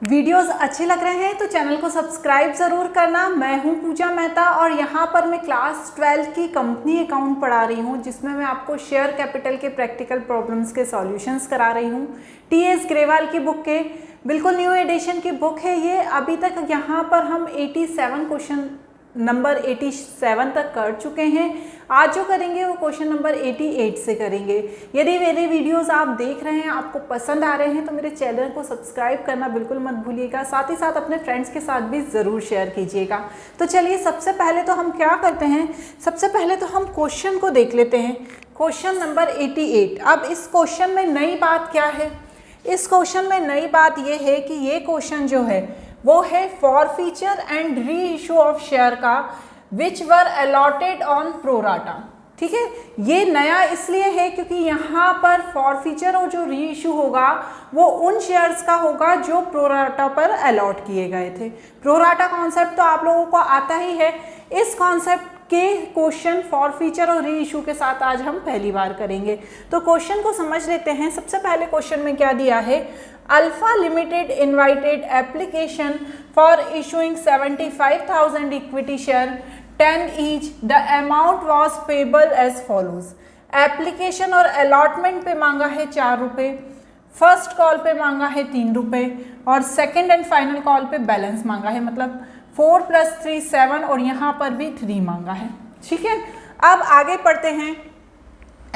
Videos अच्छे लग रहे हैं तो चैनल को सब्सक्राइब ज़रूर करना। मैं हूं पूजा मेहता और यहां पर मैं क्लास 12 की कंपनी अकाउंट पढ़ा रही हूं, जिसमें मैं आपको शेयर कैपिटल के प्रैक्टिकल प्रॉब्लम्स के सॉल्यूशंस करा रही हूं। टीएस ग्रेवाल की बुक के बिल्कुल न्यू एडिशन की बुक है ये। अभी तक यहाँ पर हम 87 क्वेश्चन नंबर 87 तक कर चुके हैं। आज जो करेंगे वो क्वेश्चन नंबर 88 से करेंगे। यदि मेरे वीडियोस आप देख रहे हैं, आपको पसंद आ रहे हैं तो मेरे चैनल को सब्सक्राइब करना बिल्कुल मत भूलिएगा। साथ ही साथ अपने फ्रेंड्स के साथ भी ज़रूर शेयर कीजिएगा। तो चलिए सबसे पहले तो हम क्या करते हैं, सबसे पहले तो हम क्वेश्चन को देख लेते हैं। Question number 88। अब इस क्वेश्चन में नई बात क्या है? इस क्वेश्चन में नई बात ये है कि ये क्वेश्चन जो है वो है forfeiture and re issue of share का विच वर अलॉटेड ऑन प्रोराटा। ठीक है, ये नया इसलिए है क्योंकि यहाँ पर फॉरफीचर और जो री इशू होगा वो उन शेयर्स का होगा जो प्रोराटा पर अलॉट किए गए थे। प्रोराटा कॉन्सेप्ट तो आप लोगों को आता ही है। इस कॉन्सेप्ट के क्वेश्चन फॉरफीचर और री इशू के साथ आज हम पहली बार करेंगे। तो क्वेश्चन को समझ लेते हैं। सबसे पहले क्वेश्चन में क्या दिया है? Alpha Limited invited application for issuing 75,000 equity share 10 each. The amount was payable as follows. Application और अलॉटमेंट पे मांगा है 4 रुपये, फर्स्ट कॉल पे मांगा है 3 रुपये और सेकेंड एंड फाइनल कॉल पे बैलेंस मांगा है, मतलब 4 + 3 7 और यहाँ पर भी 3 मांगा है। ठीक है, अब आगे पढ़ते हैं।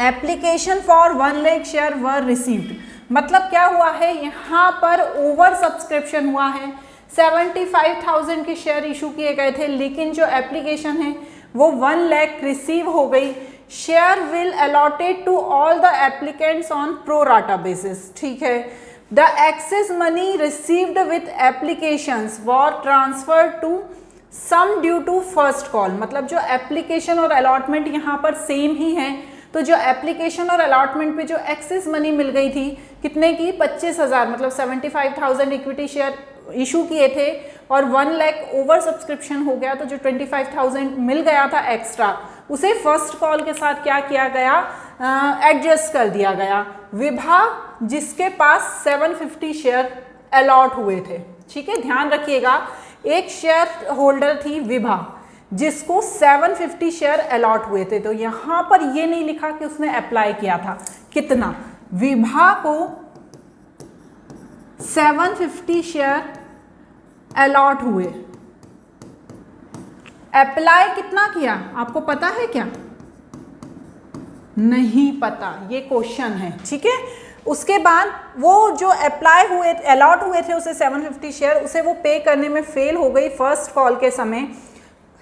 Application for 1 lakh share were received, मतलब क्या हुआ है, यहाँ पर ओवर सब्सक्रिप्शन हुआ है। 75,000 के शेयर इशू किए गए थे, लेकिन जो एप्लीकेशन है वो 1 लाख रिसीव हो गई। Share will alloted to all the applicants on pro rata basis. ठीक है, the excess money received with applications were transfer to sum due to first call, मतलब जो एप्लीकेशन और अलॉटमेंट यहाँ पर सेम ही है। तो जो एप्लीकेशन और अलॉटमेंट पे जो एक्सेस मनी मिल गई थी कितने की? 25,000, मतलब 75,000 इक्विटी शेयर इशू किए थे और 1 लाख ओवर सब्सक्रिप्शन हो गया, तो जो 25,000 मिल गया था एक्स्ट्रा उसे फर्स्ट कॉल के साथ क्या किया गया? एडजस्ट कर दिया गया। विभा जिसके पास 750 शेयर अलॉट हुए थे, ठीक है, ध्यान रखिएगा, एक शेयर होल्डर थी विभा जिसको 750 शेयर अलॉट हुए थे। तो यहाँ पर ये नहीं लिखा कि उसने अप्लाई किया था कितना। विभा को 750 शेयर अलॉट हुए, अप्लाई कितना किया आपको पता है क्या? नहीं पता, ये क्वेश्चन है। ठीक है, उसके बाद वो जो अप्लाई हुए अलॉट हुए थे उसे 750 शेयर, उसे वो पे करने में फेल हो गई फर्स्ट कॉल के समय।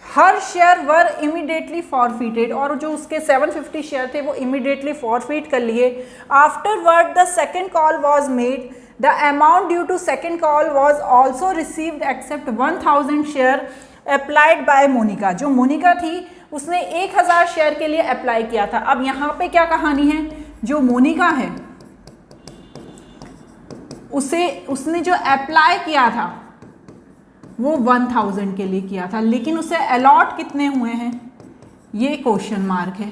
हर शेयर वर इमीडिएटली फॉरफिटेड, और जो उसके 750 शेयर थे वो इमीडिएटली फॉरफिट कर लिए। Afterward the second call was made, the amount due to second call was also received except 1000 share applied by Monika. जो मोनिका थी उसने 1000 शेयर के लिए अप्लाई किया था। अब यहाँ पे क्या कहानी है, जो मोनिका है उसने जो अप्लाई किया था वो 1000 के लिए किया था, लेकिन उसे अलॉट कितने हुए हैं, ये क्वेश्चन मार्क है।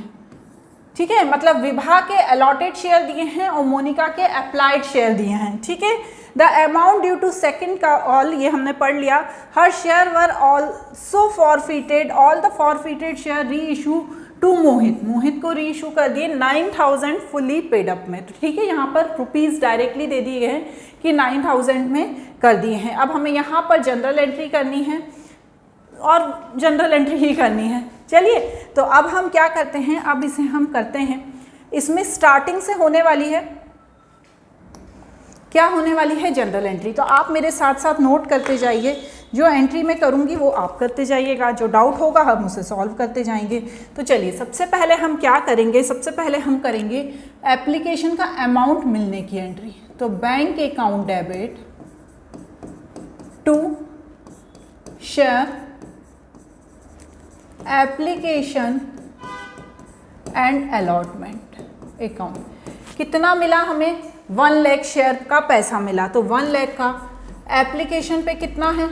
ठीक है, मतलब विभा के अलॉटेड शेयर दिए हैं और मोनिका के अप्लाइड शेयर दिए हैं। ठीक है, the amount due to second का ऑल, ये हमने पढ़ लिया। Her share were also forfeited, all the forfeited share reissue to Mohit, Mohit को री इशू कर दिए 9000 फुली पेड अप में। तो ठीक है, यहाँ पर रुपीज़ डायरेक्टली दे दिए हैं कि 9000 में कर दिए हैं। अब हमें यहाँ पर जनरल एंट्री करनी है और जनरल एंट्री ही करनी है। चलिए, तो अब हम क्या करते हैं, अब इसे हम करते हैं, इसमें स्टार्टिंग से होने वाली है, क्या होने वाली है? General entry. तो आप मेरे साथ साथ नोट करते जाइए, जो एंट्री मैं करूँगी वो आप करते जाइएगा, जो डाउट होगा हम उसे सॉल्व करते जाएंगे। तो चलिए, सबसे पहले हम क्या करेंगे, सबसे पहले हम करेंगे एप्लीकेशन का अमाउंट मिलने की एंट्री। तो bank account debit to share application and allotment account. कितना मिला हमें? 1 लाख शेयर का पैसा मिला। तो 1 लाख का एप्लीकेशन पे कितना है?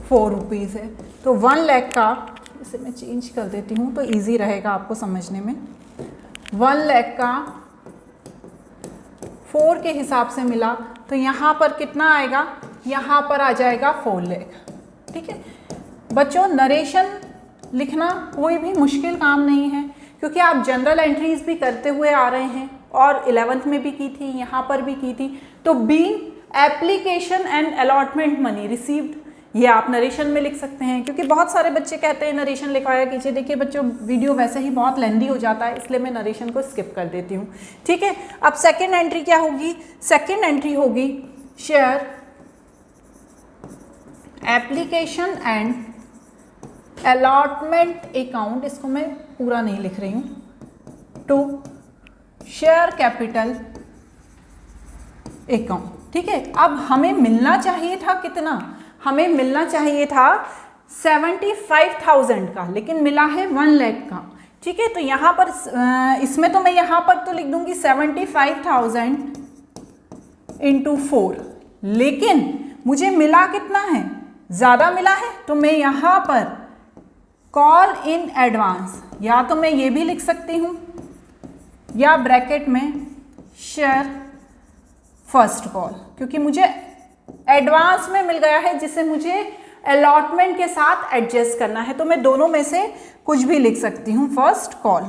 4 रुपीज़ है। तो 1 लाख का, इसे मैं चेंज कर देती हूँ तो इजी रहेगा आपको समझने में। 1 लाख का 4 के हिसाब से मिला, तो यहाँ पर कितना आएगा? यहाँ पर आ जाएगा 4 लाख। ठीक है बच्चों, नरेशन लिखना कोई भी मुश्किल काम नहीं है, क्योंकि आप जनरल एंट्रीज भी करते हुए आ रहे हैं और 11th में भी की थी, यहाँ पर भी की थी। तो being application and allotment money received, ये आप नरेशन में लिख सकते हैं, क्योंकि बहुत सारे बच्चे कहते हैं नरेशन लिखवाया कीजिए। देखिए बच्चों, वीडियो वैसे ही बहुत लेंदी हो जाता है, इसलिए मैं नरेशन को स्किप कर देती हूँ। ठीक है, अब सेकेंड एंट्री क्या होगी? सेकेंड एंट्री होगी share application and allotment account, इसको मैं पूरा नहीं लिख रही हूँ, टू शेयर कैपिटल अकाउंट। ठीक है, अब हमें मिलना चाहिए था कितना? हमें मिलना चाहिए था 75,000 का, लेकिन मिला है 1 लाख का। ठीक है, तो यहाँ पर इसमें तो मैं यहाँ पर तो लिख दूंगी 75,000 इंटू 4, लेकिन मुझे मिला कितना है? ज़्यादा मिला है, तो मैं यहाँ पर कॉल इन एडवांस, या तो मैं ये भी लिख सकती हूँ या ब्रैकेट में शेयर फर्स्ट कॉल, क्योंकि मुझे एडवांस में मिल गया है जिसे मुझे अलॉटमेंट के साथ एडजस्ट करना है। तो मैं दोनों में से कुछ भी लिख सकती हूँ, फर्स्ट कॉल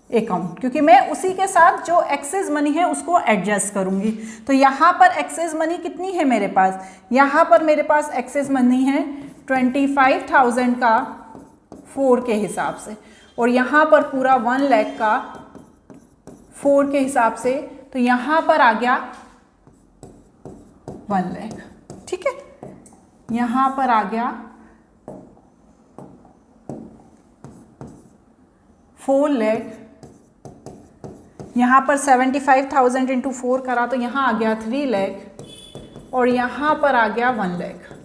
अकाउंट, क्योंकि मैं उसी के साथ जो एक्सेस मनी है उसको एडजस्ट करूँगी। तो यहाँ पर एक्सेस मनी कितनी है मेरे पास? यहाँ पर मेरे पास एक्सेस मनी है 25,000 का 4 के हिसाब से, और यहाँ पर पूरा 1 लाख का 4 के हिसाब से, तो यहाँ पर आ गया 1 लाख। ठीक है, यहाँ पर आ गया 4 लाख, यहाँ पर 75,000 इंटू 4 करा तो यहाँ आ गया 3 लाख, और यहाँ पर आ गया 1 लाख।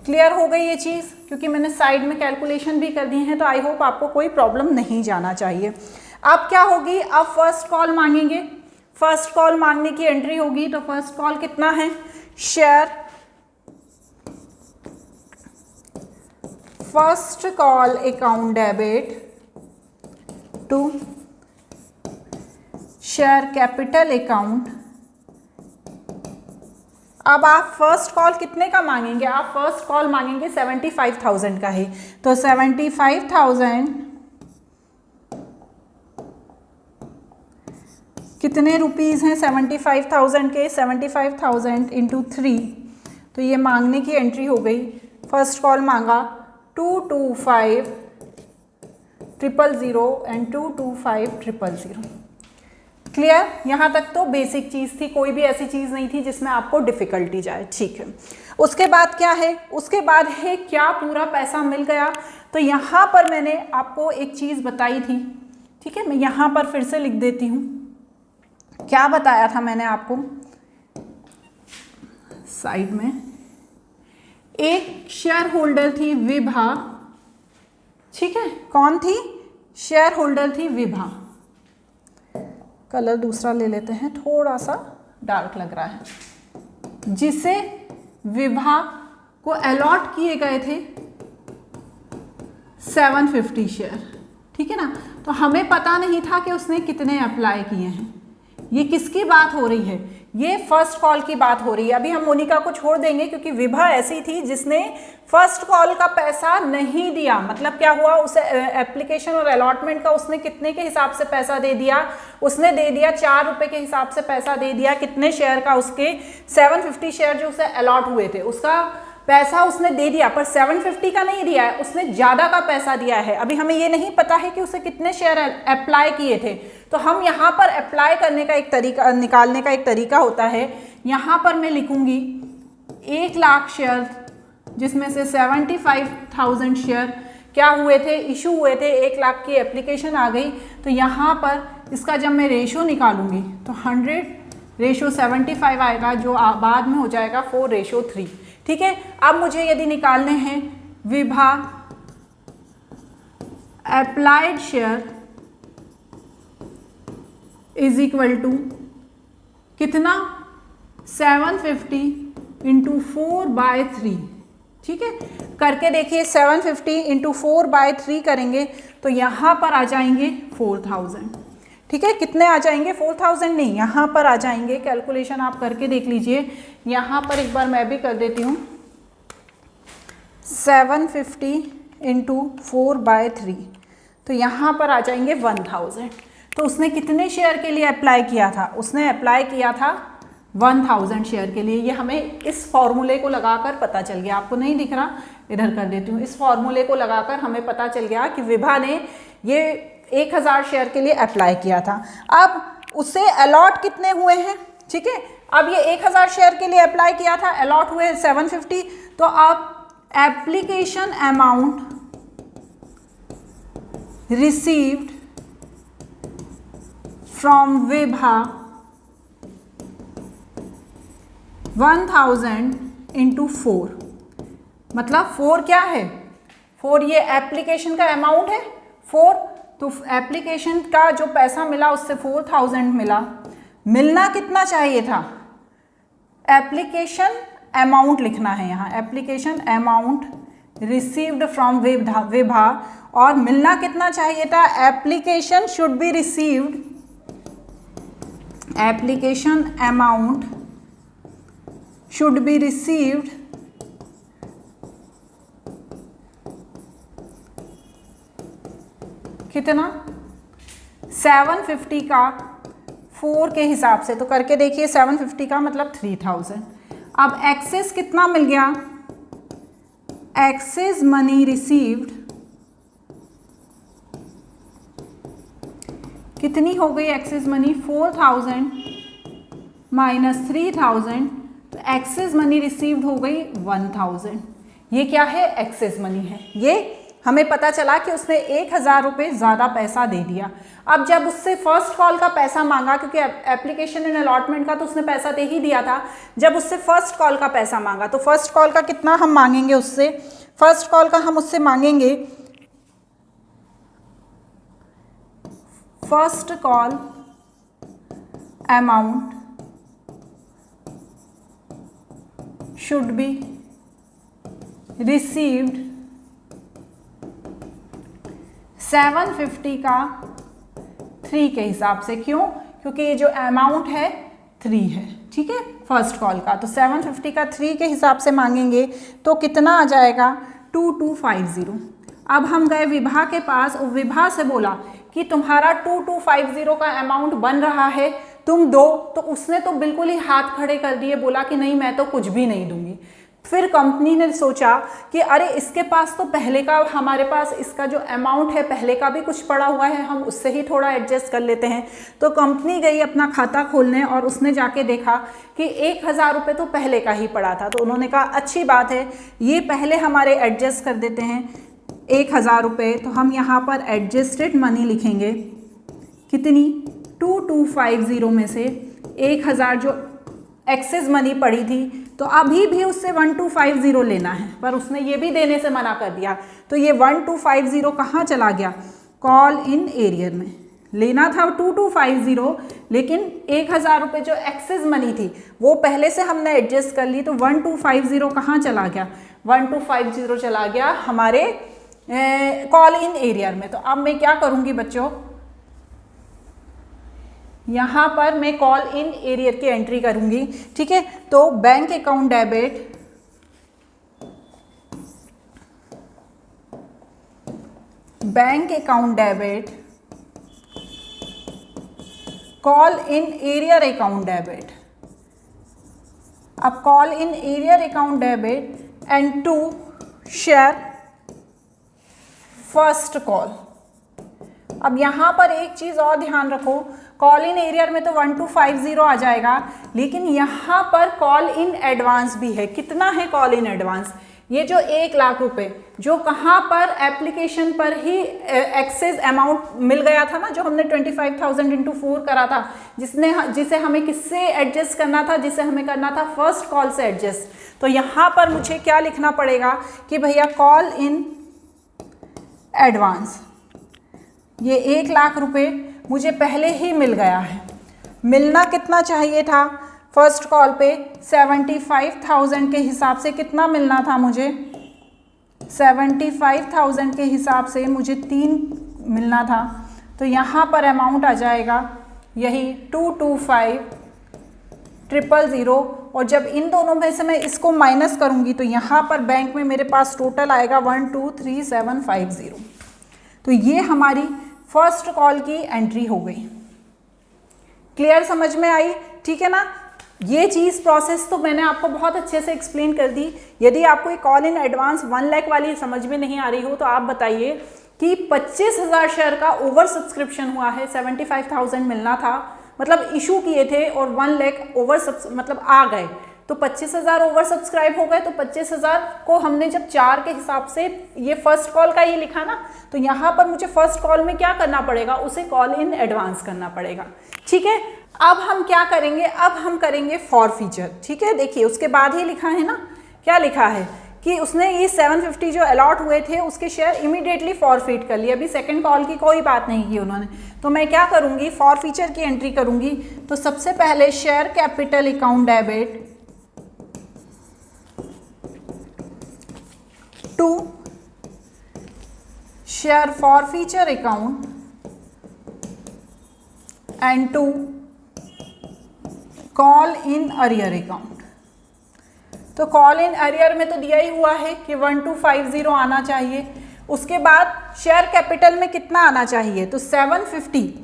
क्लियर हो गई ये चीज़? क्योंकि मैंने साइड में कैलकुलेशन भी कर दी है, तो आई होप आपको कोई प्रॉब्लम नहीं जाना चाहिए। अब क्या होगी? अब फर्स्ट कॉल मांगेंगे। फर्स्ट कॉल मांगने की एंट्री होगी, तो फर्स्ट कॉल कितना है? Share first call account debit to share capital account. अब आप फर्स्ट कॉल कितने का मांगेंगे? आप फर्स्ट कॉल मांगेंगे 75,000 का ही, तो 75,000 कितने रुपीज़ हैं 75,000 के? 75,000 इंटू 3, तो ये मांगने की एंट्री हो गई। फर्स्ट कॉल मांगा 225,000 एंड 225,000। क्लियर? यहाँ तक तो बेसिक चीज़ थी, कोई भी ऐसी चीज़ नहीं थी जिसमें आपको डिफ़िकल्टी जाए। ठीक है, उसके बाद क्या है? उसके बाद है क्या पूरा पैसा मिल गया? तो यहाँ पर मैंने आपको एक चीज़ बताई थी। ठीक है, मैं यहाँ पर फिर से लिख देती हूँ। क्या बताया था मैंने आपको? साइड में एक शेयर होल्डर थी विभा। ठीक है, कौन थी? शेयर होल्डर थी विभा। कलर दूसरा ले लेते हैं, थोड़ा सा डार्क लग रहा है। जिसे विभा को अलॉट किए गए थे 750 शेयर। ठीक है ना, तो हमें पता नहीं था कि उसने कितने अप्लाई किए हैं। ये किसकी बात हो रही है? ये फर्स्ट कॉल की बात हो रही है। अभी हम मोनिका को छोड़ देंगे, क्योंकि विभा ऐसी थी जिसने फर्स्ट कॉल का पैसा नहीं दिया। मतलब क्या हुआ? उसे एप्लीकेशन और अलॉटमेंट का उसने कितने के हिसाब से पैसा दे दिया? उसने दे दिया 4 रुपये के हिसाब से पैसा दे दिया। कितने शेयर का? उसके 750 शेयर जो उसे अलॉट हुए थे उसका पैसा उसने दे दिया, पर 750 का नहीं दिया है, उसने ज़्यादा का पैसा दिया है। अभी हमें ये नहीं पता है कि उसे कितने शेयर अप्लाई किए थे। तो हम यहाँ पर अप्लाई करने का एक तरीका, निकालने का एक तरीका होता है। यहाँ पर मैं लिखूँगी 1 लाख शेयर, जिसमें से 75,000 शेयर क्या हुए थे? इशू हुए थे। 1 लाख की एप्लीकेशन आ गई, तो यहाँ पर इसका जब मैं रेशो निकालूंगी तो 100/75 आएगा, जो बाद में हो जाएगा 4/3। ठीक है, अब मुझे यदि निकालने हैं Vibha applied share is equal to कितना? 750 इंटू 4/3। ठीक है, करके देखिए। 750 इंटू 4/3 करेंगे तो यहाँ पर आ जाएंगे 4000। ठीक है, कितने आ जाएंगे, 4000 नहीं, यहाँ पर आ जाएंगे, कैलकुलेशन आप करके देख लीजिए। यहाँ पर एक बार मैं भी कर देती हूँ, 750 इंटू 4/3, तो यहाँ पर आ जाएंगे 1000। तो उसने कितने शेयर के लिए अप्लाई किया था, उसने अप्लाई किया था 1000 शेयर के लिए। ये हमें इस फॉर्मूले को लगाकर पता चल गया, आपको नहीं दिख रहा, इधर कर देती हूँ, इस फॉर्मूले को लगाकर हमें पता चल गया कि विभा ने ये 1000 शेयर के लिए अप्लाई किया था। अब उससे अलॉट कितने हुए हैं, ठीक है, अब ये 1000 शेयर के लिए अप्लाई किया था, अलॉट हुए 750, तो अब application amount received from Vibha 1000 into 4, मतलब 4 क्या है, 4 ये एप्लीकेशन का अमाउंट है 4, तो एप्लीकेशन का जो पैसा मिला उससे 4000 मिला, मिलना कितना चाहिए था, एप्लीकेशन अमाउंट लिखना है यहाँ, application amount received from Vibha, और मिलना कितना चाहिए था, application should be received, application amount should be received कितना, 750 का 4 के हिसाब से, तो करके देखिए 750 का मतलब 3000। अब एक्सेस कितना मिल गया, एक्सेस मनी रिसीव्ड कितनी हो गई, एक्सेस मनी 4000 माइनस 3000, तो एक्सेस मनी रिसीव्ड हो गई 1000। ये क्या है, एक्सेस मनी है। ये हमें पता चला कि उसने 1000 रुपये ज़्यादा पैसा दे दिया। अब जब उससे फर्स्ट कॉल का पैसा मांगा, क्योंकि एप्लीकेशन एंड अलॉटमेंट का तो उसने पैसा दे ही दिया था, जब उससे फर्स्ट कॉल का पैसा मांगा, तो फर्स्ट कॉल का कितना हम मांगेंगे उससे, फर्स्ट कॉल का हम उससे मांगेंगे, first call amount should be received 750 का 3 के हिसाब से। क्यों, क्योंकि ये जो अमाउंट है 3 है, ठीक है, फर्स्ट कॉल का, तो 750 का 3 के हिसाब से मांगेंगे, तो कितना आ जाएगा, 2250। अब हम गए विभा के पास और विभा से बोला कि तुम्हारा 2250 का अमाउंट बन रहा है, तुम दो, तो उसने तो बिल्कुल ही हाथ खड़े कर दिए, बोला कि नहीं मैं तो कुछ भी नहीं दूंगी। फिर कंपनी ने सोचा कि अरे इसके पास तो पहले का, हमारे पास इसका जो अमाउंट है पहले का भी कुछ पड़ा हुआ है, हम उससे ही थोड़ा एडजस्ट कर लेते हैं। तो कंपनी गई अपना खाता खोलने और उसने जाके देखा कि 1000 रुपये तो पहले का ही पड़ा था, तो उन्होंने कहा अच्छी बात है, ये पहले हमारे एडजस्ट कर देते हैं 1000 रुपये, तो हम यहाँ पर एडजस्टेड मनी लिखेंगे, कितनी, 2250 में से 1000 जो एक्सेस मनी पड़ी थी, तो अभी भी उससे 1250 लेना है, पर उसने ये भी देने से मना कर दिया, तो ये 1250 कहाँ चला गया, कॉल इन एरियर में। लेना था 2250, लेकिन 1000 रुपये जो एक्सेस मनी थी वो पहले से हमने एडजस्ट कर ली, तो 1250 कहाँ चला गया, 1250 चला गया हमारे कॉल इन एरियर में। तो अब मैं क्या करूँगी बच्चों, यहाँ पर मैं कॉल इन एरियर की एंट्री करूंगी, ठीक है। तो bank account debit, bank account debit, call in arrear account debit. अब call in arrear account debit and to share first call. अब यहाँ पर एक चीज़ और ध्यान रखो, कॉल इन एरियर में तो 1250 आ जाएगा, लेकिन यहाँ पर कॉल इन एडवांस भी है। कितना है कॉल इन एडवांस, ये जो 1 लाख रुपए जो कहाँ पर एप्लीकेशन पर ही एक्सेस अमाउंट मिल गया था ना, जो हमने 25,000 इंटू 4 करा था, जिसे हमें किससे एडजस्ट करना था, जिसे हमें करना था फर्स्ट कॉल से एडजस्ट। तो यहाँ पर मुझे क्या लिखना पड़ेगा कि भैया कॉल इन एडवांस, ये 1 लाख रुपए मुझे पहले ही मिल गया है। मिलना कितना चाहिए था फर्स्ट कॉल पे, 75,000 के हिसाब से कितना मिलना था मुझे, 75,000 के हिसाब से मुझे 3 मिलना था। तो तो यहाँ पर अमाउंट आ जाएगा यही 225,000 और जब इन दोनों में से मैं इसको माइनस करूँगी तो यहाँ पर बैंक में मेरे पास टोटल आएगा 123750। तो ये हमारी फर्स्ट कॉल की एंट्री हो गई। क्लियर, समझ में आई? ठीक है ना। ये चीज़ प्रोसेस तो मैंने आपको बहुत अच्छे से एक्सप्लेन कर दी। यदि आपको ये कॉल इन एडवांस 1 लाख वाली समझ में नहीं आ रही हो तो आप बताइए कि 25,000 शेयर का ओवर सब्सक्रिप्शन हुआ है, 75,000 मिलना था, मतलब इशू किए थे और 1 लाख ओवर मतलब आ गए, तो 25,000 ओवर सब्सक्राइब हो गए। तो 25,000 को हमने जब 4 के हिसाब से ये फर्स्ट कॉल का ये लिखा ना, तो यहाँ पर मुझे फर्स्ट कॉल में क्या करना पड़ेगा, उसे कॉल इन एडवांस करना पड़ेगा। ठीक है, अब हम क्या करेंगे, अब हम करेंगे फॉर फीचर। ठीक है, देखिए उसके बाद ही लिखा है ना, क्या लिखा है कि उसने ये 750 जो अलॉट हुए थे उसके शेयर इमीडिएटली फॉरफिट कर लिए। अभी सेकंड कॉल की कोई बात नहीं की उन्होंने। तो मैं क्या करूँगी, फॉर फीचर की एंट्री करूँगी। तो सबसे पहले share capital account debit to share forfeiture account and to call in arrear account. तो कॉल इन अरियर में तो दिया ही हुआ है कि 1250 आना चाहिए। उसके बाद शेयर कैपिटल में कितना आना चाहिए, तो 750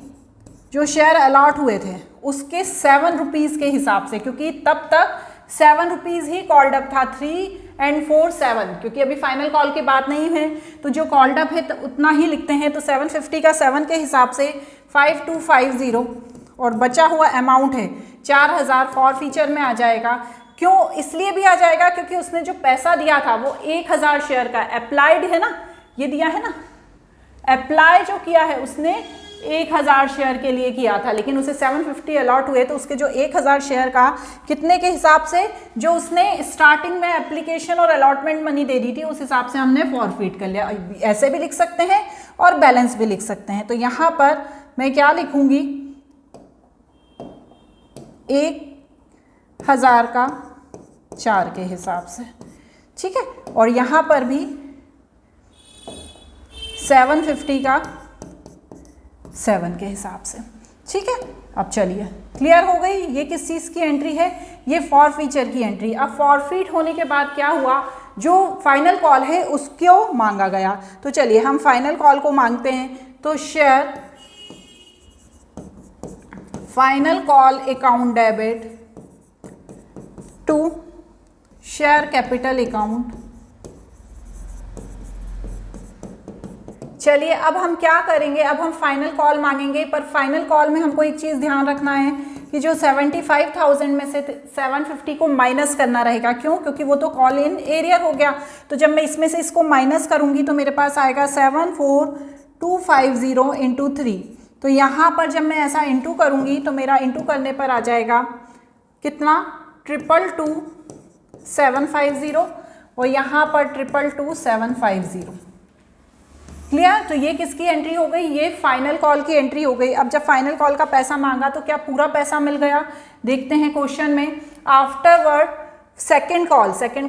जो शेयर अलॉट हुए थे उसके 7 रुपीज़ के हिसाब से, क्योंकि तब तक 7 रुपीज़ ही कॉल्ड अप था, 3 and 4 7, क्योंकि अभी फाइनल कॉल की बात नहीं है तो जो कॉल्ड अप है तो उतना ही लिखते हैं। तो 750 का 7 के हिसाब से 5250 और बचा हुआ अमाउंट है 4000 फॉर फीचर में आ जाएगा। क्यों, इसलिए भी आ जाएगा क्योंकि उसने जो पैसा दिया था वो 1000 शेयर का अप्लाइड है ना, ये दिया है ना, अप्लाई जो किया है उसने 1000 शेयर के लिए किया था, लेकिन उसे 750 अलॉट हुए तो उसके जो 1000 शेयर का कितने के हिसाब से, जो उसने स्टार्टिंग में एप्लीकेशन और अलॉटमेंट मनी दे दी थी उस हिसाब से हमने फॉरफिट कर लिया। ऐसे भी लिख सकते हैं और बैलेंस भी लिख सकते हैं। तो यहाँ पर मैं क्या लिखूंगी, 1000 का 4 के हिसाब से। ठीक है, और यहाँ पर भी 750 का 7 के हिसाब से। ठीक है, अब चलिए क्लियर हो गई ये किस चीज़ की एंट्री है, ये फॉर फीचर की एंट्री। अब फॉरफिट होने के बाद क्या हुआ, जो फाइनल कॉल है उसको मांगा गया। तो चलिए हम फाइनल कॉल को मांगते हैं। तो share final call account debit to share capital account. चलिए अब हम क्या करेंगे, अब हम फाइनल कॉल मांगेंगे, पर फाइनल कॉल में हमको एक चीज़ ध्यान रखना है कि जो 75,000 में से 750 को माइनस करना रहेगा। क्यों, क्योंकि वो तो कॉल इन एरियर हो गया। तो जब मैं इसमें से इसको माइनस करूंगी तो मेरे पास आएगा 74250 इंटू 3। तो यहाँ पर जब मैं ऐसा इंटू करूंगी तो मेरा इंटू करने पर आ जाएगा कितना, 222,750 और यहाँ पर 222,750। क्लियर, तो ये किसकी एंट्री हो गई, ये फाइनल कॉल की एंट्री हो गई। अब जब फाइनल कॉल का पैसा मांगा तो क्या पूरा पैसा मिल गया, देखते हैं क्वेश्चन में। आफ्टरवर्ड सेकेंड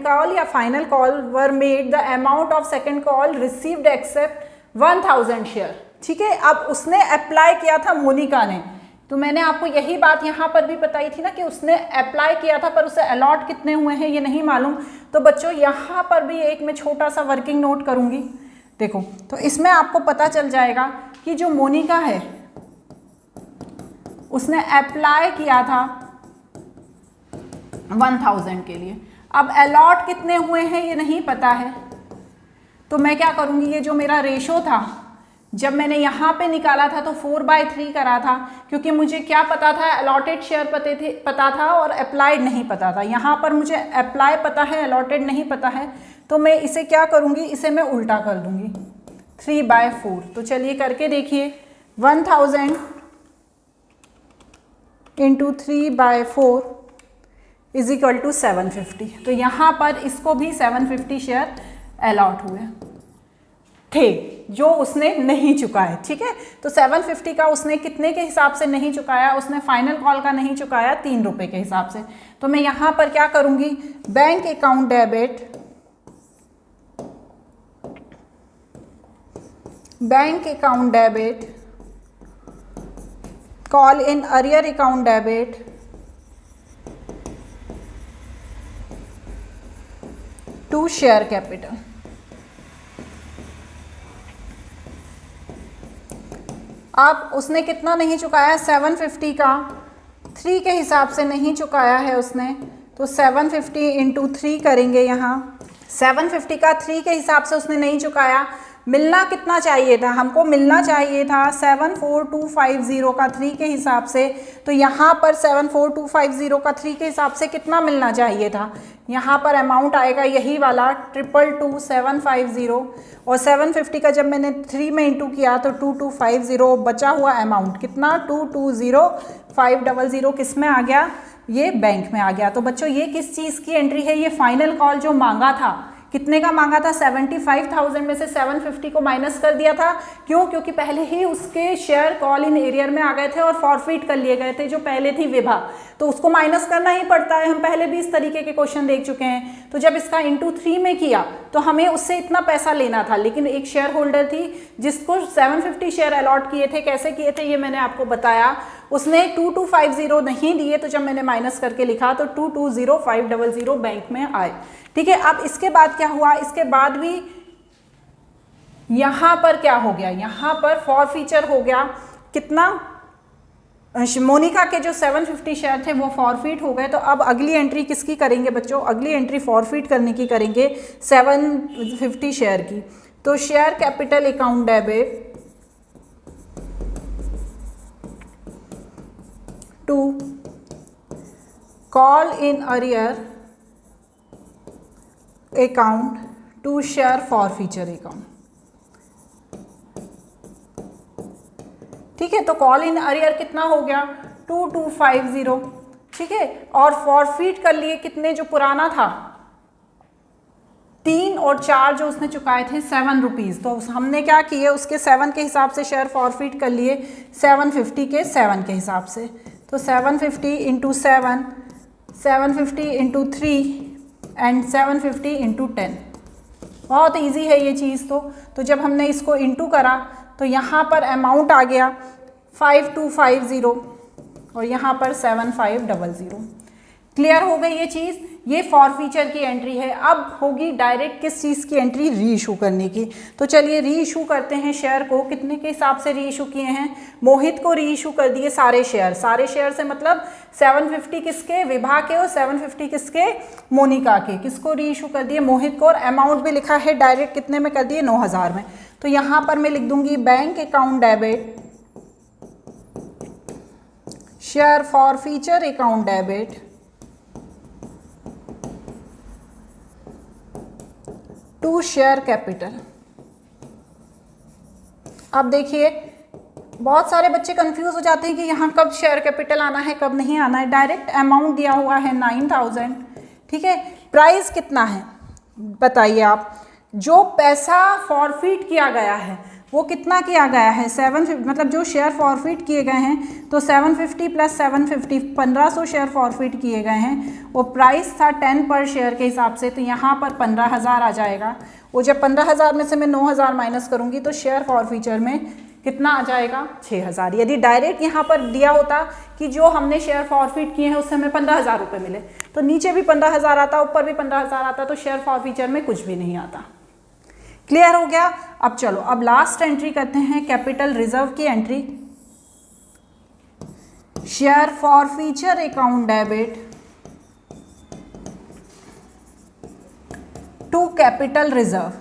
कॉल या final call were made the amount of second call received except 1000 share. ठीक है, अब उसने अप्लाई किया था मोनिका ने, तो मैंने आपको यही बात यहाँ पर भी बताई थी ना कि उसने अप्लाई किया था पर उसे अलॉट कितने हुए हैं ये नहीं मालूम। तो बच्चों यहाँ पर भी एक मैं छोटा सा वर्किंग नोट करूँगी, देखो तो इसमें आपको पता चल जाएगा कि जो मोनिका है उसने अप्लाई किया था 1000 के लिए। अब अलॉट कितने हुए हैं ये नहीं पता है, तो मैं क्या करूँगी, ये जो मेरा रेशो था जब मैंने यहाँ पे निकाला था तो 4/3 करा था, क्योंकि मुझे क्या पता था, अलॉटेड शेयर पता था और अप्लाइड नहीं पता था। यहाँ पर मुझे अप्लाई पता है, अलॉटेड नहीं पता है, तो मैं इसे क्या करूँगी, इसे मैं उल्टा कर दूँगी 3/4। तो चलिए करके देखिए, 1000 इंटू 3/4 इज इक्वल टू 750। तो यहाँ पर इसको भी 750 शेयर अलॉट हुए थे जो उसने नहीं चुकाए। ठीक है, तो 750 का उसने कितने के हिसाब से नहीं चुकाया, उसने फाइनल कॉल का नहीं चुकाया 3 रुपये के हिसाब से। तो मैं यहाँ पर क्या करूँगी, bank account debit call in arrear account debit to share capital. अब उसने कितना नहीं चुकाया, 750 का 3 के हिसाब से नहीं चुकाया है उसने, तो 750 इंटू 3 करेंगे यहाँ। 750 का 3 के हिसाब से उसने नहीं चुकाया, मिलना कितना चाहिए था हमको, मिलना चाहिए था 74250 का 3 के हिसाब से। तो यहाँ पर 74250 का 3 के हिसाब से कितना मिलना चाहिए था, यहाँ पर अमाउंट आएगा यही वाला 222750, और 750 का जब मैंने 3 में इंटू किया तो 2250, बचा हुआ अमाउंट कितना 220500 किस में आ गया, ये बैंक में आ गया। तो बच्चों ये किस चीज़ की एंट्री है, ये फाइनल कॉल जो मांगा था, कितने का मांगा था, 75,000 में से 750 को माइनस कर दिया था। क्यों, क्योंकि पहले ही उसके शेयर कॉल इन एरियर में आ गए थे और फॉरफिट कर लिए गए थे जो पहले थी विभा, तो उसको माइनस करना ही पड़ता है। हम पहले भी इस तरीके के क्वेश्चन देख चुके हैं। तो जब इसका इंटू 3 में किया तो हमें उससे इतना पैसा लेना था, लेकिन एक शेयर होल्डर थी जिसको 750 शेयर अलॉट किए थे। कैसे किए थे ये मैंने आपको बताया, उसने 2250 नहीं दिए, तो जब मैंने माइनस करके लिखा तो 220500 बैंक में आए। ठीक है, अब इसके बाद क्या हुआ, इसके बाद भी यहां पर क्या हो गया, यहां पर फॉरफीचर हो गया कितना, मोनिका के जो 750 शेयर थे वो फॉरफिट हो गए। तो अब अगली एंट्री किसकी करेंगे बच्चों, अगली एंट्री फॉरफिट करने की करेंगे 750 शेयर की। तो share capital account debit to call in arrear account to share forfeiture account. ठीक है, तो कॉल इन अरियर कितना हो गया 2250। ठीक है, और फॉरफिट कर लिए कितने, जो पुराना था 3 और 4 जो उसने चुकाए थे 7 रुपीज़, तो हमने क्या किए उसके 7 के हिसाब से शेयर फॉरफिट कर लिए 750 के 7 के हिसाब से। तो 750 इंटू 7, 750 इंटू 3 एंड 750 इंटू 10। बहुत ईजी है ये चीज़। तो जब हमने इसको इंटू करा तो यहाँ पर अमाउंट आ गया 5250 और यहाँ पर 7500। क्लियर हो गई ये चीज़, ये फॉरफीचर की एंट्री है। अब होगी डायरेक्ट किस चीज़ की एंट्री, री इशू करने की। तो चलिए री इशू करते हैं शेयर को। कितने के हिसाब से री इशू किए हैं, मोहित को री इशू कर दिए सारे शेयर। सारे शेयर से मतलब 750 किसके, विभा के, और 750 किसके, मोनिका के। किसको री इशू कर दिए, मोहित को। और अमाउंट भी लिखा है डायरेक्ट कितने में कर दिए, 9000 में। तो यहाँ पर मैं लिख दूंगी bank account debit share forfeiture account debit to share capital. अब देखिए बहुत सारे बच्चे कंफ्यूज हो जाते हैं कि यहाँ कब शेयर कैपिटल आना है कब नहीं आना है। डायरेक्ट अमाउंट दिया हुआ है 9000। ठीक है, प्राइस कितना है बताइए आप, जो पैसा फॉरफिट किया गया है वो कितना किया गया है, 750, मतलब जो शेयर फॉरफिट किए गए हैं तो 750 प्लस 750 1500 शेयर फॉरफिट किए गए हैं। वो प्राइस था 10 पर शेयर के हिसाब से, तो यहाँ पर 15000 आ जाएगा। वो जब 15000 में से मैं 9000 माइनस करूँगी तो शेयर फॉरफीचर में कितना आ जाएगा, 6000। यदि डायरेक्ट यहाँ पर दिया होता कि जो हमने शेयर फॉरफिट किए हैं उससे हमें 15000 रुपये मिले, तो नीचे भी 15000 आता, ऊपर भी 15000 आता, तो शेयर फॉरफीचर में कुछ भी नहीं आता। क्लियर हो गया। अब चलो अब लास्ट एंट्री करते हैं कैपिटल रिजर्व की entry. Share forfeiture account debit to capital reserve.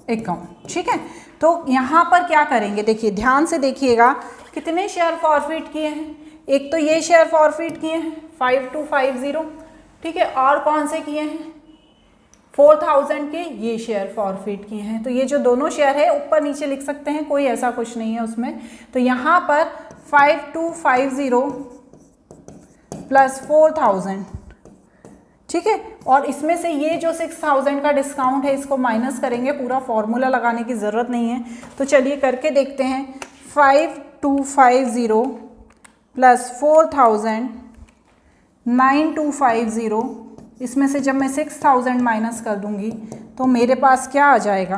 Account. ठीक है, तो यहां पर क्या करेंगे, देखिए ध्यान से देखिएगा कितने शेयर फॉरफिट किए हैं। एक तो ये शेयर फॉरफिट किए हैं 5250। ठीक है, और कौन से किए हैं 4000 के ये शेयर फॉरफिट किए हैं। तो ये जो दोनों शेयर है ऊपर नीचे लिख सकते हैं, कोई ऐसा कुछ नहीं है उसमें। तो यहाँ पर 5250 प्लस 4000। ठीक है, और इसमें से ये जो 6000 का डिस्काउंट है इसको माइनस करेंगे, पूरा फॉर्मूला लगाने की ज़रूरत नहीं है। तो चलिए करके देखते हैं। 5250 प्लस 4000 9250, इसमें से जब मैं 6000 माइनस कर दूंगी तो मेरे पास क्या आ जाएगा,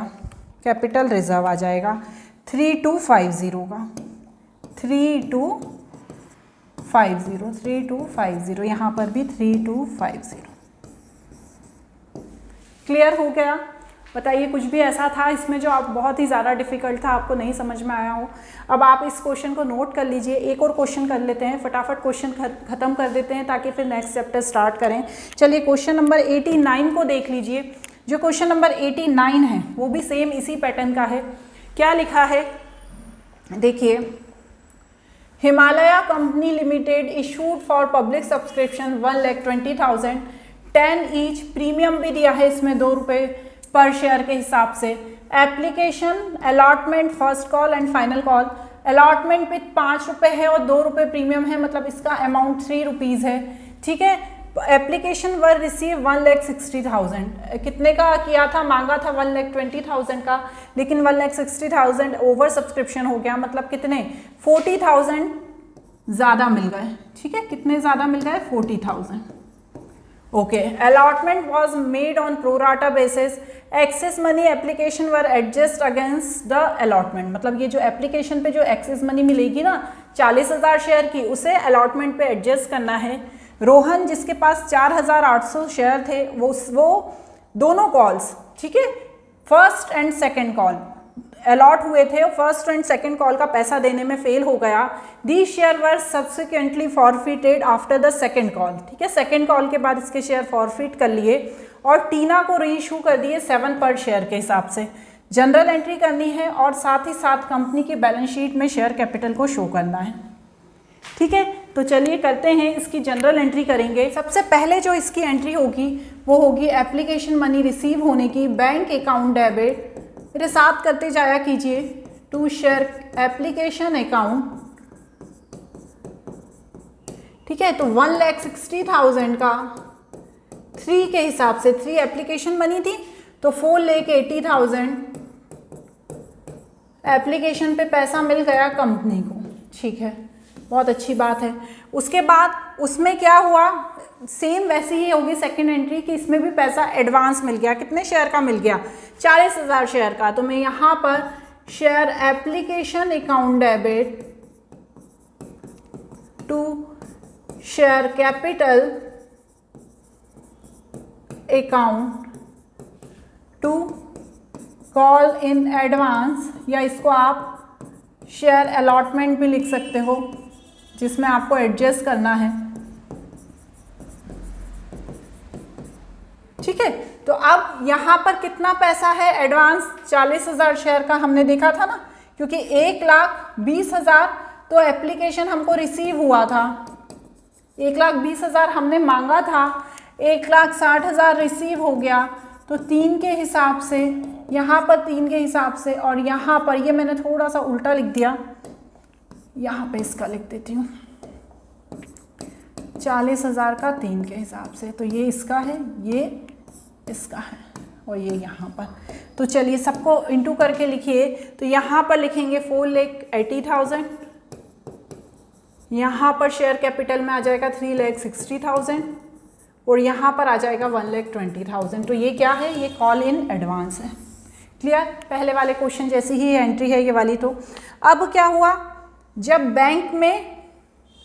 कैपिटल रिजर्व आ जाएगा 3250 का, 3250, यहाँ पर भी 3250। क्लियर हो गया? बताइए कुछ भी ऐसा था इसमें जो आप बहुत ही ज़्यादा डिफिकल्ट था, आपको नहीं समझ में आया हो? अब आप इस क्वेश्चन को नोट कर लीजिए। एक और क्वेश्चन कर लेते हैं, फटाफट क्वेश्चन खत्म कर देते हैं ताकि फिर नेक्स्ट चैप्टर स्टार्ट करें। चलिए क्वेश्चन नंबर 89 को देख लीजिए। जो क्वेश्चन नंबर 89 है वो भी सेम इसी पैटर्न का है। क्या लिखा है देखिए, Himalaya company limited issued for public subscription 1,20,000, 10 each, premium भी दिया है इसमें 2 रुपये पर शेयर के हिसाब से। Application, allotment, first call and final call. Allotment पे 5 रुपये है और 2 रुपये प्रीमियम है, मतलब इसका अमाउंट 3 रुपीज़ है। ठीक है, एप्लीकेशन वर रिसीव 1,60,000, कितने का किया था, मांगा था 1,20,000 का, लेकिन 1,60,000 ओवर सब्सक्रिप्शन हो गया, मतलब कितने 40,000 ज़्यादा मिल गए। ठीक है, कितने ज़्यादा मिल गए 40,000। Okay, allotment was made on pro rata basis, excess money application were adjust against the allotment, मतलब ये जो एप्लीकेशन पे जो एक्सेस मनी मिलेगी ना 40,000 शेयर की, उसे अलॉटमेंट पे एडजस्ट करना है। रोहन जिसके पास 4,800 शेयर थे, वो दोनों कॉल्स, ठीक है, first and second call allot हुए थे, फर्स्ट एंड सेकंड कॉल का पैसा देने में फेल हो गया। The share were subsequently forfeited after the second call. ठीक है, सेकंड कॉल के बाद इसके शेयर फॉरफिट कर लिए और टीना को रीइशू कर दिए 7 पर शेयर के हिसाब से। जनरल एंट्री करनी है और साथ ही साथ कंपनी की बैलेंस शीट में शेयर कैपिटल को शो करना है। ठीक है, तो चलिए करते हैं, इसकी जनरल एंट्री करेंगे। सबसे पहले जो इसकी एंट्री होगी वो होगी एप्लीकेशन मनी रिसीव होने की, बैंक अकाउंट डेबिट, मेरे साथ करते जाया कीजिए, टू शेयर एप्लीकेशन अकाउंट। ठीक है, तो 1,60,000 का 3 के हिसाब से, 3 एप्लीकेशन मनी थी तो 4,80,000 एप्लीकेशन पे पैसा मिल गया कंपनी को। ठीक है, बहुत अच्छी बात है। उसके बाद उसमें क्या हुआ, सेम वैसे ही होगी सेकंड एंट्री की, इसमें भी पैसा एडवांस मिल गया। कितने शेयर का मिल गया, 40,000 शेयर का। तो मैं यहाँ पर share application account debit to share capital account to call in advance, या इसको आप शेयर अलॉटमेंट भी लिख सकते हो, जिसमें आपको एडजस्ट करना है। ठीक है, तो अब यहाँ पर कितना पैसा है एडवांस, 40,000 शेयर का हमने देखा था ना, क्योंकि 1,20,000 तो एप्लीकेशन हमको रिसीव हुआ था, 1,20,000 हमने मांगा था, 1,60,000 रिसीव हो गया, तो 3 के हिसाब से, यहाँ पर 3 के हिसाब से, और यहाँ पर ये मैंने थोड़ा सा उल्टा लिख दिया, यहाँ पे इसका लिख देती हूँ 40,000 का 3 के हिसाब से, तो ये इसका है, ये इसका है, और ये यहाँ पर। तो चलिए सबको इंटू करके लिखिए, तो यहाँ पर लिखेंगे 4,80,000, यहाँ पर शेयर कैपिटल में आ जाएगा 3,60,000, और यहाँ पर आ जाएगा 1,20,000। तो ये क्या है, ये कॉल इन एडवांस है। क्लियर, पहले वाले क्वेश्चन जैसी ही एंट्री है ये वाली। तो अब क्या हुआ, जब बैंक में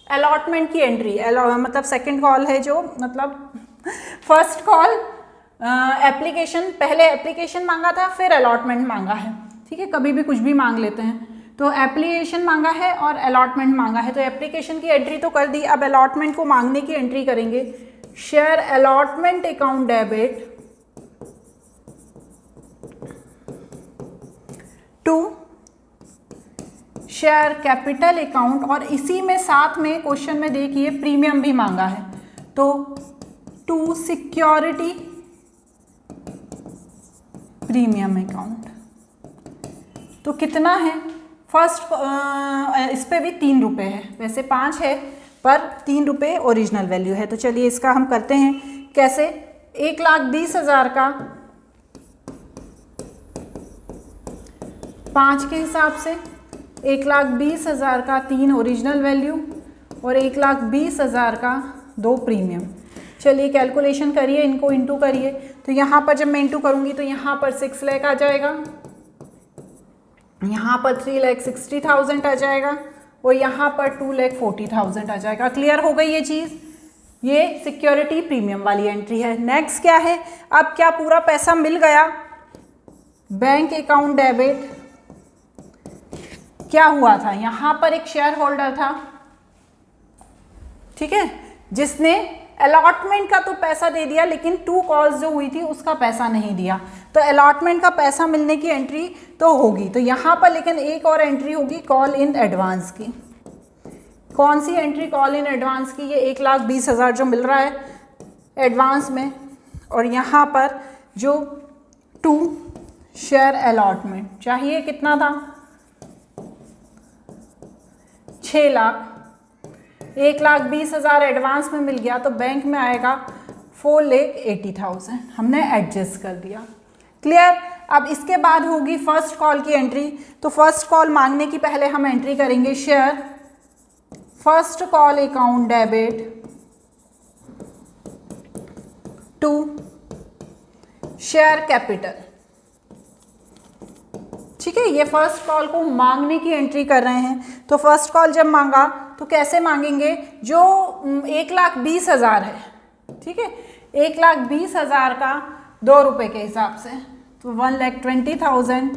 अलॉटमेंट की एंट्री, मतलब सेकंड कॉल है जो, मतलब फर्स्ट कॉल एप्लीकेशन, पहले एप्लीकेशन मांगा था फिर अलॉटमेंट मांगा है। ठीक है, कभी भी कुछ भी मांग लेते हैं, तो एप्लीकेशन मांगा है और अलॉटमेंट मांगा है, तो एप्लीकेशन की एंट्री तो कर दी, अब अलॉटमेंट को मांगने की एंट्री करेंगे। Share allotment account debit to share capital account, और इसी में साथ में क्वेश्चन में देखिए प्रीमियम भी मांगा है, तो टू सिक्योरिटी प्रीमियम अकाउंट। तो कितना है, फर्स्ट इस पे भी 3 रुपये है, वैसे 5 है पर 3 रुपये ओरिजिनल वैल्यू है। तो चलिए इसका हम करते हैं कैसे, 1,20,000 का 5 के हिसाब से, 1,20,000 का 3 ओरिजिनल वैल्यू, और 1,20,000 का 2 प्रीमियम। चलिए कैलकुलेशन करिए, इनको इंटू करिए। तो यहाँ पर जब मैं इंटू करूँगी तो यहाँ पर 6 लाख आ जाएगा, यहाँ पर 3,60,000 आ जाएगा और यहाँ पर 2,40,000 आ जाएगा। क्लियर हो गई ये चीज़? ये सिक्योरिटी प्रीमियम वाली एंट्री है। नेक्स्ट क्या है, अब क्या पूरा पैसा मिल गया? बैंक अकाउंट डेबिट क्या हुआ था, यहाँ पर एक शेयर होल्डर था, ठीक है, जिसने अलॉटमेंट का तो पैसा दे दिया लेकिन 2 कॉल्स जो हुई थी उसका पैसा नहीं दिया, तो अलॉटमेंट का पैसा मिलने की एंट्री तो होगी। तो यहाँ पर लेकिन एक और एंट्री होगी कॉल इन एडवांस की। कौन सी एंट्री? कॉल इन एडवांस की। ये 1,20,000 जो मिल रहा है एडवांस में, और यहाँ पर जो 2 शेयर अलॉटमेंट चाहिए, कितना था? 6 लाख। 1,20,000 एडवांस में मिल गया तो बैंक में आएगा 4,80,000। हमने एडजस्ट कर दिया। क्लियर? अब इसके बाद होगी फर्स्ट कॉल की एंट्री। तो फर्स्ट कॉल मांगने की पहले हम एंट्री करेंगे share first call account debit to share capital. ठीक है, ये फर्स्ट कॉल को मांगने की एंट्री कर रहे हैं। तो फर्स्ट कॉल जब मांगा तो कैसे मांगेंगे? जो 1,20,000 है, ठीक है, 1,20,000 का 2 रुपये के हिसाब से, तो 1,20,000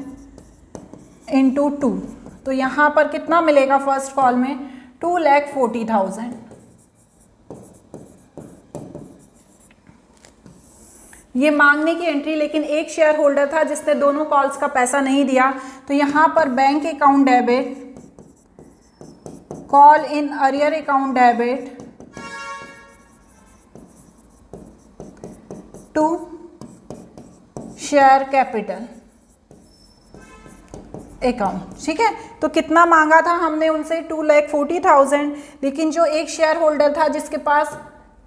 इंटू 2, तो यहाँ पर कितना मिलेगा फर्स्ट कॉल में? 2,40,000। ये मांगने की एंट्री, लेकिन एक शेयर होल्डर था जिसने दोनों कॉल्स का पैसा नहीं दिया, तो यहाँ पर bank account debit call in arrear account debit to share capital account. ठीक है, तो कितना मांगा था हमने उनसे? 2,40,000, लेकिन जो एक शेयर होल्डर था जिसके पास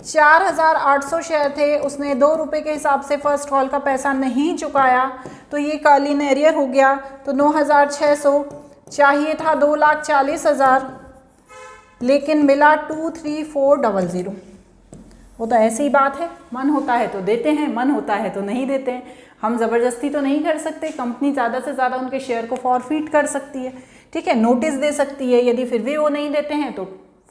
4,800 शेयर थे, उसने 2 रुपये के हिसाब से फर्स्ट कॉल का पैसा नहीं चुकाया, तो ये कॉल इन एरियर हो गया। तो 9,600 चाहिए था, 2,40,000, लेकिन मिला 2,34,00। वो तो ऐसी ही बात है, मन होता है तो देते हैं, मन होता है तो नहीं देते हैं। हम ज़बरदस्ती तो नहीं कर सकते। कंपनी ज़्यादा से ज़्यादा उनके शेयर को फॉरफिट कर सकती है, ठीक है, नोटिस दे सकती है। यदि फिर भी वो नहीं देते हैं तो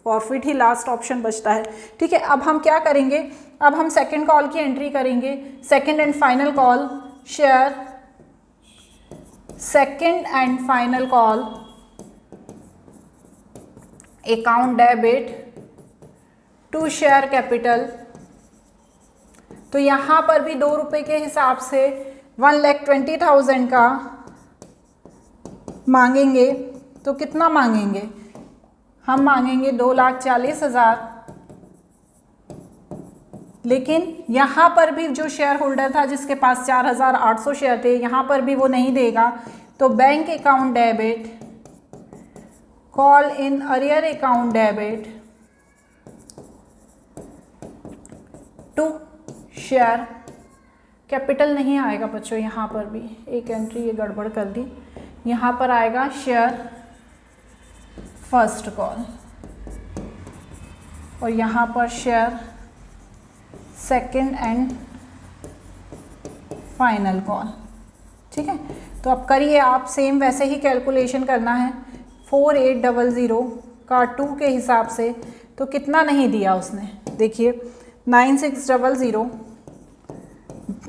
फॉरफिट ही लास्ट ऑप्शन बचता है। ठीक है, अब हम क्या करेंगे? अब हम सेकंड कॉल की एंट्री करेंगे। Second and final call share second and final call account debit to share capital. तो यहाँ पर भी 2 रुपये के हिसाब से 1,20,000 का मांगेंगे। तो कितना मांगेंगे? हम मांगेंगे 2,40,000, लेकिन यहाँ पर भी जो शेयर होल्डर था जिसके पास 4,800 शेयर थे, यहाँ पर भी वो नहीं देगा। तो bank account debit call in arrear account debit to share capital नहीं आएगा बच्चों, यहाँ पर भी एक एंट्री ये गड़बड़ कर दी। यहाँ पर आएगा शेयर फर्स्ट कॉल और यहाँ पर share second and final call. ठीक है, तो अब करिए आप, सेम वैसे ही कैलकुलेशन करना है। 4,800 का 2 के हिसाब से, तो कितना नहीं दिया उसने? देखिए 9,600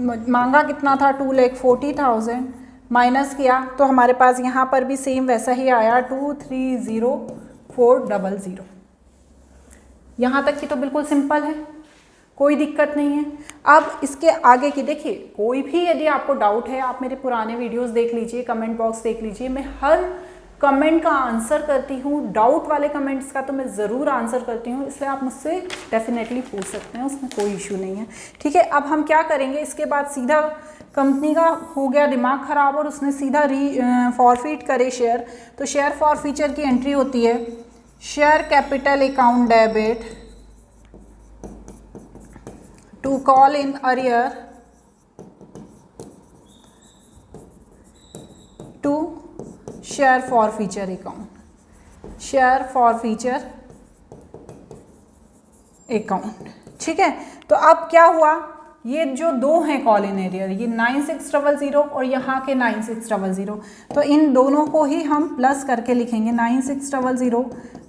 मांगा, कितना था? 2,40,000 माइनस किया तो हमारे पास यहाँ पर भी सेम वैसा ही आया 2,30,400। यहाँ तक की तो बिल्कुल सिंपल है, कोई दिक्कत नहीं है। अब इसके आगे की देखिए, कोई भी यदि आपको डाउट है आप मेरे पुराने वीडियोस देख लीजिए, कमेंट बॉक्स देख लीजिए, मैं हर कमेंट का आंसर करती हूँ। डाउट वाले कमेंट्स का तो मैं ज़रूर आंसर करती हूँ, इसलिए आप मुझसे डेफिनेटली पूछ सकते हैं, उसमें कोई इशू नहीं है। ठीक है, अब हम क्या करेंगे? इसके बाद सीधा कंपनी का हो गया दिमाग ख़राब और उसने सीधा फॉरफिट करे शेयर। तो शेयर फॉरफीचर की एंट्री होती है share capital account debit to call in arrear to share forfeiture account, share forfeiture account. ठीक है, तो अब क्या हुआ? ये जो दो हैं कॉल इन एरियर, ये 9600 और यहाँ के 9600, तो इन दोनों को ही हम प्लस करके लिखेंगे 9600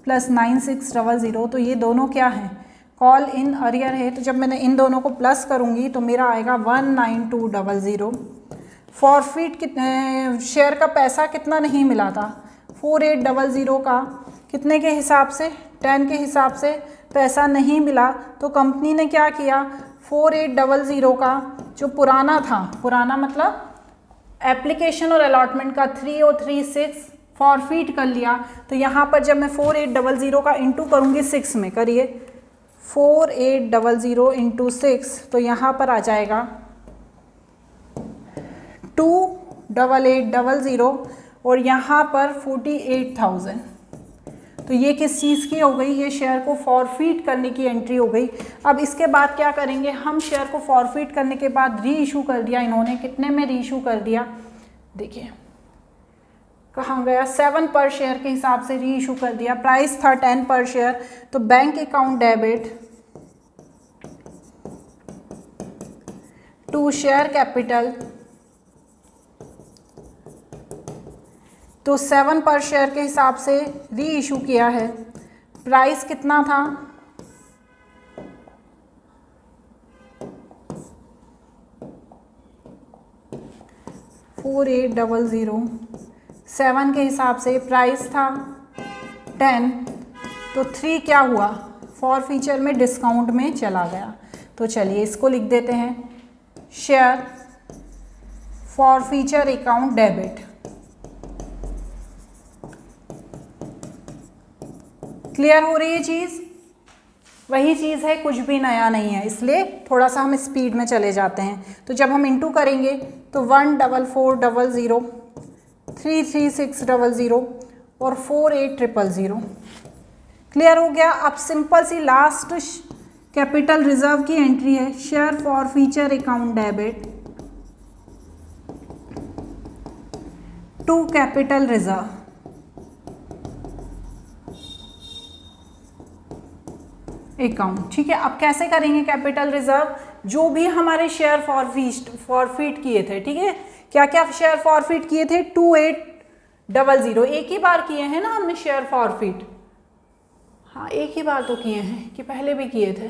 प्लस 9600, तो ये दोनों क्या हैं, कॉल इन एरियर है। तो जब मैंने इन दोनों को प्लस करूँगी तो मेरा आएगा 19200। फॉरफिट शेयर का पैसा कितना नहीं मिला था, 4800 का कितने के हिसाब से, 10 के हिसाब से पैसा नहीं मिला। तो कंपनी ने क्या किया, 4800 का जो पुराना था, पुराना मतलब एप्लीकेशन और अलॉटमेंट का 3036 फॉरफिट कर लिया। तो यहाँ पर जब मैं 4800 का इंटू करूँगी 6 में, करिए 4800 इंटू 6, तो यहाँ पर आ जाएगा 28800 और यहाँ पर 48,000। तो ये किस चीज़ की हो गई, ये शेयर को फॉरफिट करने की एंट्री हो गई। अब इसके बाद क्या करेंगे हम, शेयर को फॉरफिट करने के बाद री इशू कर दिया इन्होंने, कितने में री इशू कर दिया, देखिए कहाँ गया, 7 पर शेयर के हिसाब से री इशू कर दिया, प्राइस था 10 पर शेयर। तो bank account debit to share capital, तो 7 पर शेयर के हिसाब से री इशू किया है। प्राइस कितना था, 4800, 7 के हिसाब से प्राइस था 10, तो 3 क्या हुआ, फॉर फीचर में डिस्काउंट में चला गया। तो चलिए इसको लिख देते हैं, share forfeiture account debit. Clear हो रही है चीज़, वही चीज़ है, कुछ भी नया नहीं है, इसलिए थोड़ा सा हम स्पीड में चले जाते हैं। तो जब हम इंटू करेंगे तो 14400, 33600 और 48000। क्लियर हो गया। अब सिंपल सी लास्ट कैपिटल रिजर्व की एंट्री है, share forfeiture account debit to capital reserve. Account, ठीक है। अब कैसे करेंगे कैपिटल रिजर्व, जो भी हमारे शेयर फॉरफिट किए थे, ठीक है, क्या क्या शेयर फॉरफिट किए थे, 2800, एक ही बार किए हैं ना हमने शेयर फॉरफिट, हाँ एक ही बार तो किए हैं कि पहले भी किए थे,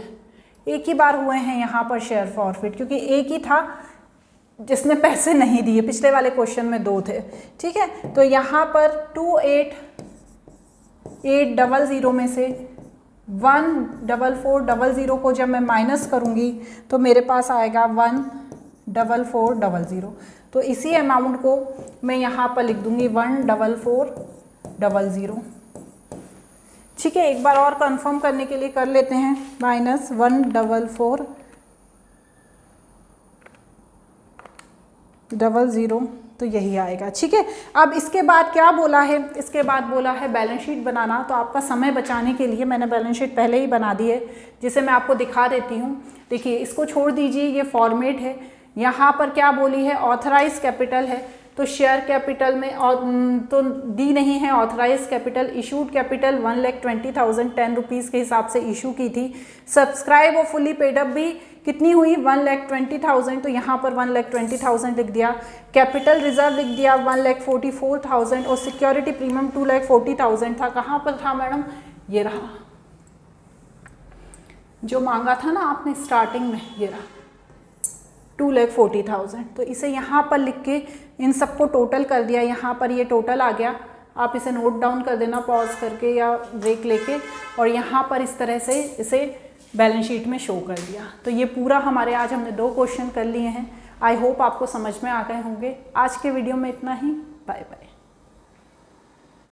एक ही बार हुए हैं यहाँ पर शेयर फॉरफिट, क्योंकि एक ही था जिसने पैसे नहीं दिए, पिछले वाले क्वेश्चन में 2 थे, ठीक है। तो यहाँ पर 28800 में से 14400 को जब मैं माइनस करूँगी तो मेरे पास आएगा 14400। तो इसी अमाउंट को मैं यहाँ पर लिख दूँगी 14400, ठीक है। एक बार और कंफर्म करने के लिए कर लेते हैं, माइनस 14400, तो यही आएगा, ठीक है। अब इसके बाद क्या बोला है, इसके बाद बोला है बैलेंस शीट बनाना। तो आपका समय बचाने के लिए मैंने बैलेंस शीट पहले ही बना दी है, जिसे मैं आपको दिखा देती हूँ। देखिए इसको छोड़ दीजिए, ये फॉर्मेट है। यहाँ पर क्या बोली है, ऑथराइज कैपिटल है, तो शेयर कैपिटल में तो दी नहीं है authorised capital. Issued capital 1,20,000 10 rupees के हिसाब से इशू की थी। सब्सक्राइब और फुली पेड अप भी कितनी हुई, 1,20,000, तो यहाँ पर 1,20,000 लिख दिया। कैपिटल रिजर्व लिख दिया 1,44,000 और सिक्योरिटी प्रीमियम 2,40,000 था। कहाँ पर था मैडम, ये रहा, जो मांगा था ना आपने स्टार्टिंग में, ये रहा 2,40,000। तो इसे यहाँ पर लिख के इन सबको टोटल कर दिया, यहाँ पर ये टोटल आ गया। आप इसे नोट डाउन कर देना पॉज करके या ब्रेक लेके, और यहाँ पर इस तरह से इसे बैलेंस शीट में शो कर दिया। तो ये पूरा हमारे आज हमने 2 क्वेश्चन कर लिए हैं। आई होप आपको समझ में आ गए होंगे। आज के वीडियो में इतना ही, बाय बाय।